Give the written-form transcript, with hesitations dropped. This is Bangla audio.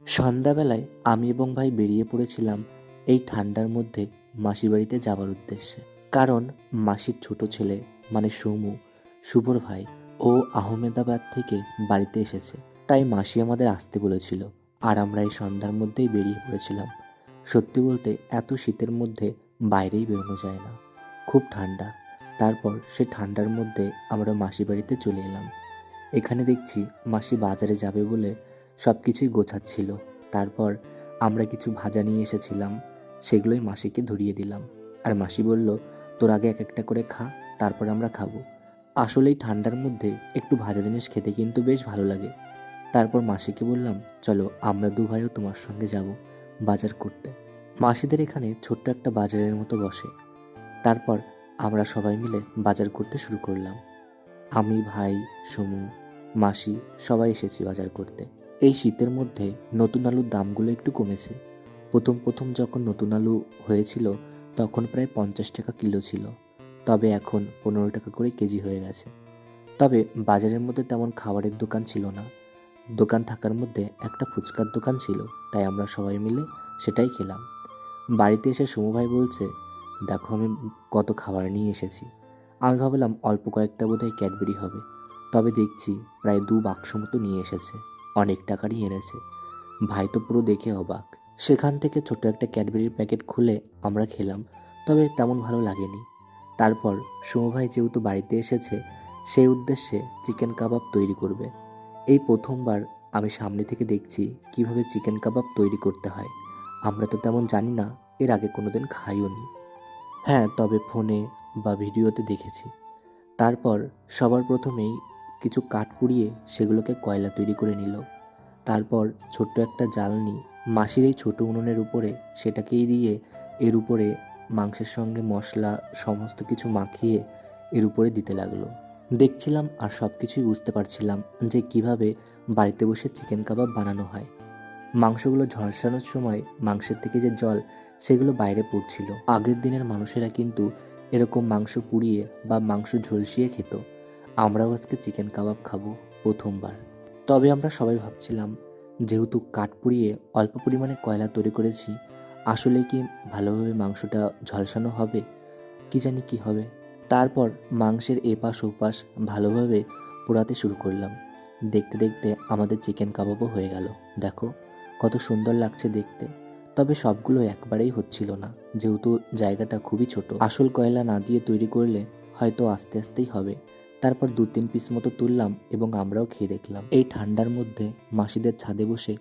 সন্ধ্যাবেলায় আমি এবং ভাই বেরিয়ে পড়েছিলাম এই ঠান্ডার মধ্যে মাসি বাড়িতে যাবার উদ্দেশ্যে। কারণ মাসির ছোট ছেলে মানে সমু, শুভর ভাই, ও আহমেদাবাদ থেকে বাড়িতে এসেছে। তাই মাসি আমাদের আসতে বলেছিল, আর আমরা এই সন্ধ্যার মধ্যেই বেরিয়ে পড়েছিলাম। সত্যি বলতে এত শীতের মধ্যে বাইরেই বেরোনো যায় না, খুব ঠান্ডা। তারপর সে ঠান্ডার মধ্যে আমরা মাসি বাড়িতে চলে এলাম। এখানে দেখছি মাসি বাজারে যাবে বলে সব কিছুই গোছাচ্ছিল। তারপর আমরা কিছু ভাজা নিয়ে এসেছিলাম, সেগুলোই মাসিকে ধরিয়ে দিলাম। আর মাসি বলল, তোর আগে এক একটা করে খা, তারপর আমরা খাবো। আসলেই ঠান্ডার মধ্যে একটু ভাজা জিনিস খেতে কিন্তু বেশ ভালো লাগে। তারপর মাসিকে বললাম, চলো আমরা দু ভাইও তোমার সঙ্গে যাব বাজার করতে। মাসিদের এখানে ছোট্ট একটা বাজারের মতো বসে। তারপর আমরা সবাই মিলে বাজার করতে শুরু করলাম। আমি, ভাই, সমু, মাসি সবাই এসেছি বাজার করতে। এই শীতের মধ্যে নতুন আলুর দামগুলো একটু কমেছে। প্রথম প্রথম যখন নতুন আলু হয়েছিল তখন প্রায় 50 টাকা কিলো ছিল, তবে এখন 15 টাকা করে কেজি হয়ে গেছে। তবে বাজারের মধ্যে তেমন খাবারের দোকান ছিল না। দোকান থাকার মধ্যে একটা ফুচকার দোকান ছিল, তাই আমরা সবাই মিলে সেটাই খেলাম। বাড়িতে এসে সমু ভাই বলছে, দেখো আমি কত খাবার নিয়ে এসেছি। আমি ভাবলাম অল্প কয়েকটা বোধহয় ক্যাডবেরি হবে, তবে দেখছি প্রায় 2 বাক্স মতো নিয়ে এসেছে। অনেক টাকারই এনেছে। ভাই তো পুরো দেখে অবাক। সেখান থেকে ছোট একটা ক্যাডবেরির প্যাকেট খুলে আমরা খেলাম, তবে তেমন ভালো লাগেনি। তারপর সমু ভাই যেহেতু বাড়িতে এসেছে, সেই উদ্দেশ্যে চিকেন কাবাব তৈরি করবে। এই প্রথমবার আমি সামনে থেকে দেখছি কিভাবে চিকেন কাবাব তৈরি করতে হয়। আমরা তো তেমন জানি না, এর আগে কোনোদিন খাইও নি। হ্যাঁ, তবে ফোনে বা ভিডিওতে দেখেছি। তারপর সবার প্রথমেই কিছু কাঠ পুড়িয়ে সেগুলোকে কয়লা তৈরি করে নিল। তারপর ছোট্ট একটা জ্বালনি মাসির এই ছোট উনুনের উপরে সেটাকেই দিয়ে এর উপরে মাংসের সঙ্গে মশলা সমস্ত কিছু মাখিয়ে এর উপরে দিতে লাগলো। দেখছিলাম আর সব কিছুই বুঝতে পারছিলাম যে কিভাবে বাড়িতে বসে চিকেন কাবাব বানানো হয়। মাংসগুলো ঝলসানোর সময় মাংসের থেকে যে জল সেগুলো বাইরে পড়ছিল। আগের দিনের মানুষেরা কিন্তু এরকম মাংস পুড়িয়ে বা মাংস ঝলসিয়ে খেত। আমরাও আজকে চিকেন কাবাব খাবো প্রথমবার। তবে আমরা সবাই ভাবছিলাম, যেহেতু কাঠ পুড়িয়ে অল্প পরিমাণে কয়লা তৈরি করেছি, আসলে কি ভালোভাবে মাংসটা ঝলসানো হবে, কি জানি কি হবে। তারপর মাংসের এপাশ ওপাশ ভালোভাবে পোড়াতে শুরু করলাম। দেখতে দেখতে আমাদের চিকেন কাবাবও হয়ে গেল। দেখো কত সুন্দর লাগছে দেখতে। তবে সবগুলো একবারেই হচ্ছিল না, যেহেতু জায়গাটা খুবই ছোট। আসল কয়লা না দিয়ে তৈরি করলে হয়তো আস্তে আস্তেই হবে। তারপর 2-3 পিস মতো তুললাম এবং আমরাও খেয়ে দেখলাম। এই ঠান্ডার মধ্যে মাসিদের ছাদে বসে